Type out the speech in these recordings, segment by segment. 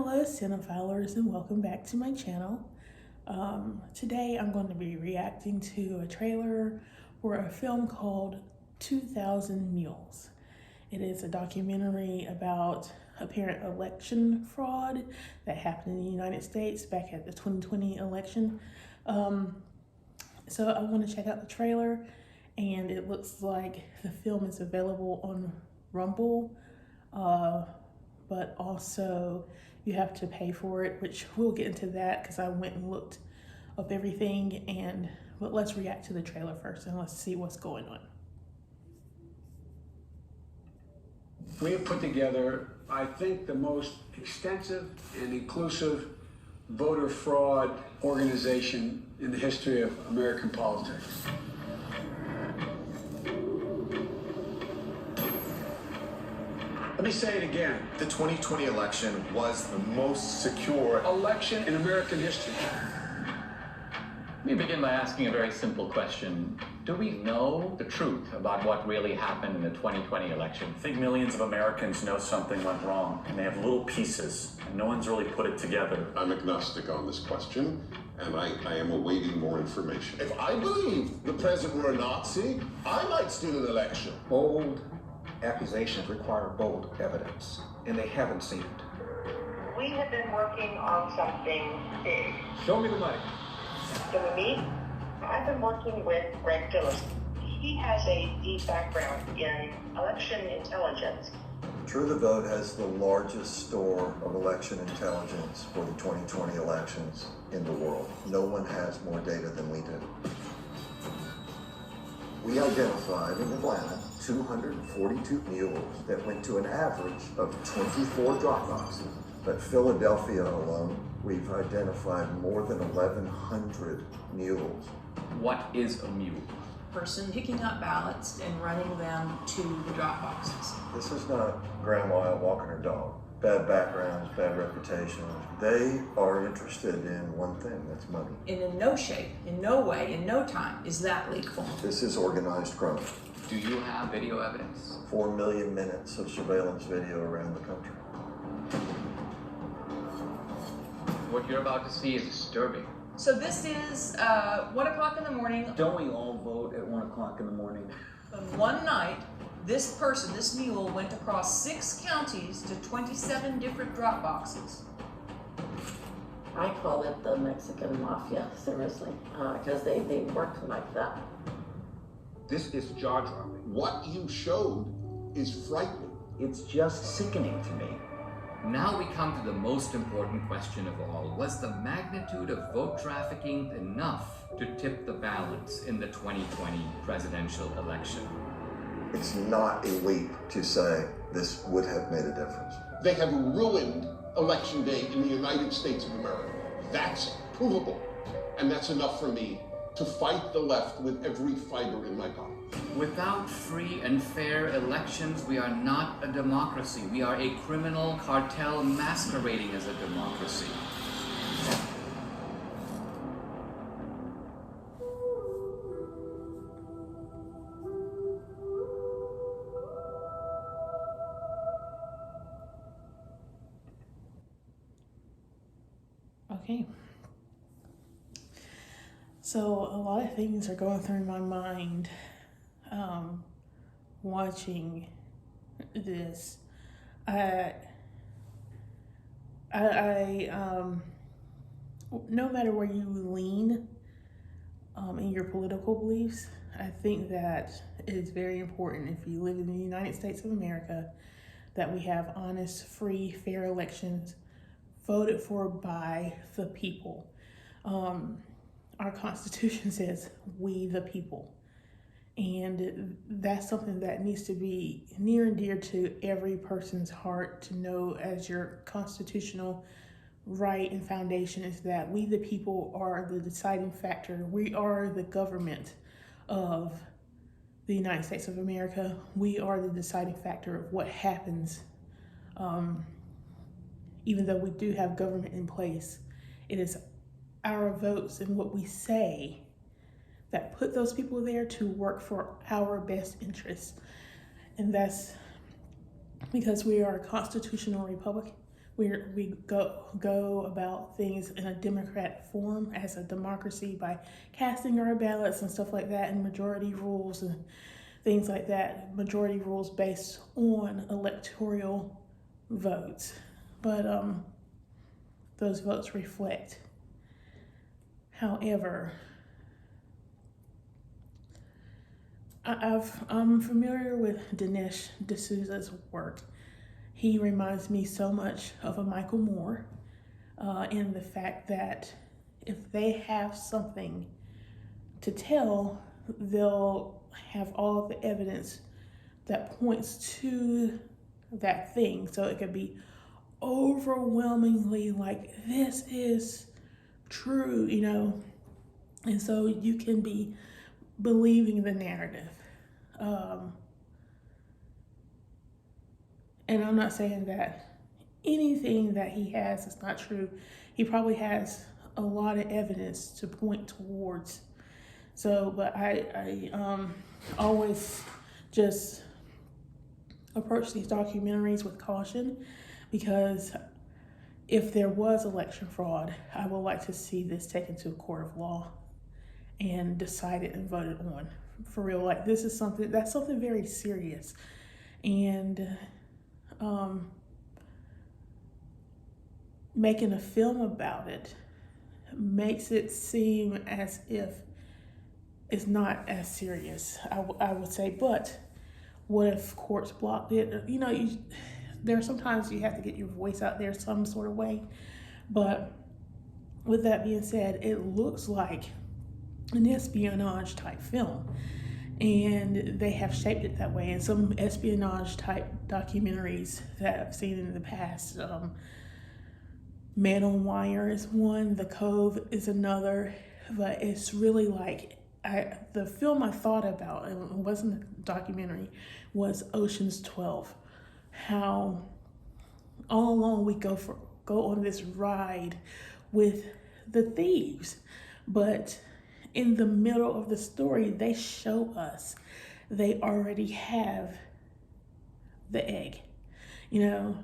Hello cinephilers, and welcome back to my channel. Today I'm going to be reacting to a trailer for a film called 2000 Mules. It is a documentary about apparent election fraud that happened in the United States back at the 2020 election. So I want to check out the trailer, and it looks like the film is available on Rumble, but also you have to pay for it, which we'll get into that because I went and looked up everything. But let's react to the trailer first and let's see what's going on. We have put together, I think, the most extensive and inclusive voter fraud organization in the history of American politics. Let me say it again. The 2020 election was the most secure Election in American history. Let me begin by asking a very simple question. Do we know the truth about what really happened in the 2020 election? I think millions of Americans know something went wrong, and they have little pieces, and no one's really put it together. I'm agnostic on this question, and I am awaiting more information. If I believed the president were a Nazi, I might steal an election. Bold accusations require bold evidence, and they haven't seen it. We have been working on something big. Show me the money. Can we meet? I've been working with Greg Phillips. He has a deep background in election intelligence. True the Vote has the largest store of election intelligence for the 2020 elections in the world. No one has more data than we do. We identified in Atlanta 242 mules that went to an average of 24 drop boxes. But Philadelphia alone, we've identified more than 1,100 mules. What is a mule? Person picking up ballots and running them to the drop boxes. This is not grandma out walking her dog. Bad backgrounds, bad reputation. They are interested in one thing, that's money. And in no shape, in no way, in no time is that legal. This is organized crime. Do you have video evidence? 4 million minutes of surveillance video around the country. What you're about to see is disturbing. So this is 1 o'clock in the morning. Don't we all vote at 1 o'clock in the morning? On one night, this person, this mule, went across 6 counties to 27 different drop boxes. I call it the Mexican mafia, seriously, because they work like that. This is jaw-dropping. What you showed is frightening. It's just sickening to me. Now we come to the most important question of all. Was the magnitude of vote trafficking enough to tip the balance in the 2020 presidential election? It's not a leap to say this would have made a difference. They have ruined Election Day in the United States of America. That's provable. And that's enough for me to fight the left with every fiber in my body. Without free and fair elections, we are not a democracy. We are a criminal cartel masquerading as a democracy. Okay. So a lot of things are going through my mind watching this. No matter where you lean in your political beliefs, I think that it is very important, if you live in the United States of America, that we have honest, free, fair elections voted for by the people. Our Constitution says, we the people. And that's something that needs to be near and dear to every person's heart to know as your constitutional right and foundation, is that we the people are the deciding factor. We are the government of the United States of America. We are the deciding factor of what happens. Even though we do have government in place, it is our votes and what we say that put those people there to work for our best interests. And that's because we are a constitutional republic. we go about things in a democratic form as a democracy by casting our ballots and stuff like that, and majority rules and things like that. Majority rules based on electoral votes, but those votes reflect. However, I'm familiar with Dinesh D'Souza's work. He reminds me so much of a Michael Moore in the fact that if they have something to tell, they'll have all of the evidence that points to that thing. So it could be overwhelmingly like, this is true, you know, and so you can be believing the narrative. And I'm not saying that anything that he has is not true. He probably has a lot of evidence to point towards. So, but I always just approach these documentaries with caution, because if there was election fraud, I would like to see this taken to a court of law and decided and voted on for real. Like, this is something very serious, and making a film about it makes it seem as if it's not as serious, I would say. But what if courts blocked it? You know, there are sometimes you have to get your voice out there some sort of way. But with that being said, it looks like an espionage type film, and they have shaped it that way. And some espionage type documentaries that I've seen in the past, Man on Wire is one, The Cove is another, but it's really like, the film I thought about, and it wasn't a documentary, was Ocean's 12. How all along we go on this ride with the thieves, but in the middle of the story, they show us they already have the egg, you know,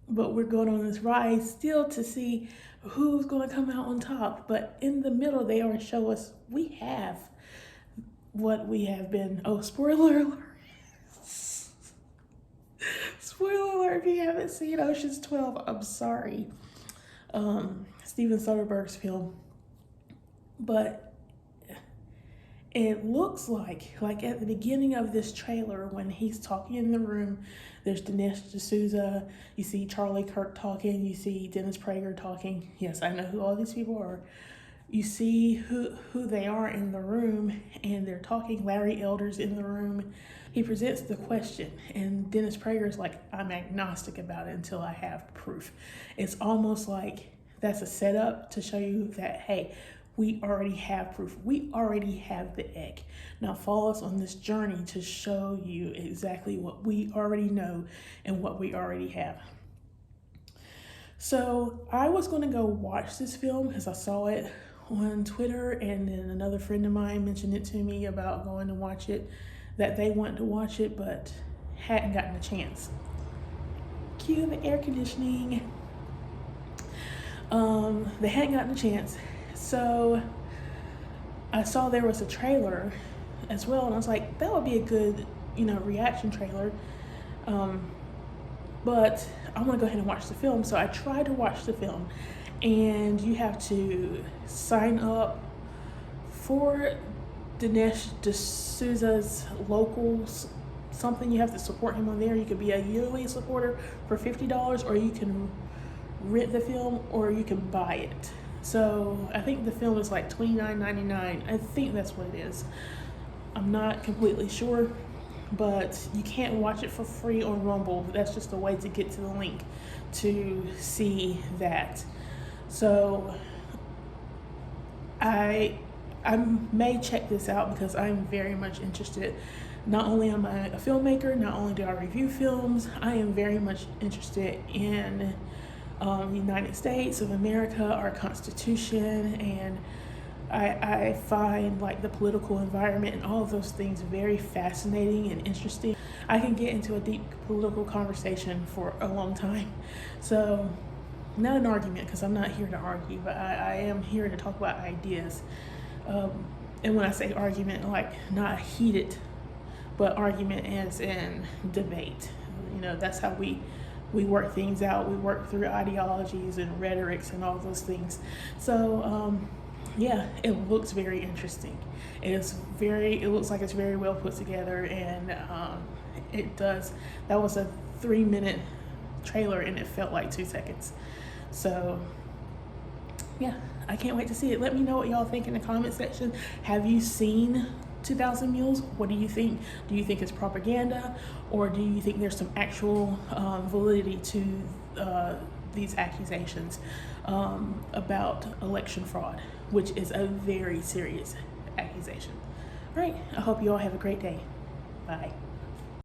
but we're going on this ride still to see who's going to come out on top. But in the middle, they already show us we have what we have been. Oh, spoiler alert. Spoiler alert if you haven't seen Ocean's 12, I'm sorry. Steven Soderbergh's film. But it looks like at the beginning of this trailer, when he's talking in the room, there's Dinesh D'Souza, you see Charlie Kirk talking, you see Dennis Prager talking. Yes, I know who all these people are. You see who they are in the room, and they're talking. Larry Elder's in the room. He presents the question, and Dennis Prager's like, I'm agnostic about it until I have proof. It's almost like that's a setup to show you that, hey, we already have proof. We already have the egg. Now follow us on this journey to show you exactly what we already know and what we already have. So I was going to go watch this film because I saw it on Twitter, and then another friend of mine mentioned it to me about going to watch it, that they wanted to watch it but hadn't gotten a chance. Cue the air conditioning. They hadn't gotten a chance. So I saw there was a trailer as well, and I was like, that would be a good, reaction trailer. But I want to go ahead and watch the film. So I tried to watch the film, and you have to sign up for Dinesh D'Souza's locals, something. You have to support him on there. You could be a yearly supporter for $50, or you can rent the film, or you can buy it. So I think the film is like $29.99. I think that's what it is. I'm not completely sure, but you can't watch it for free on Rumble. That's just a way to get to the link to see that. So I may check this out because I'm very much interested. Not only am I a filmmaker, not only do I review films, I am very much interested in the United States of America, our Constitution, and I find like the political environment and all of those things very fascinating and interesting. I can get into a deep political conversation for a long time. So, not an argument, because I'm not here to argue, but I am here to talk about ideas. And when I say argument, like not heated, but argument as in debate. You know, that's how we work things out. We work through ideologies and rhetorics and all those things. So, yeah, it looks very interesting. It looks like it's very well put together, and it does. That was a 3-minute trailer, and it felt like 2 seconds. So, yeah, I can't wait to see it. Let me know what y'all think in the comment section. Have you seen 2,000 Mules? What do you think? Do you think it's propaganda, or do you think there's some actual validity to these accusations about election fraud, which is a very serious accusation? All right, I hope you all have a great day. Bye.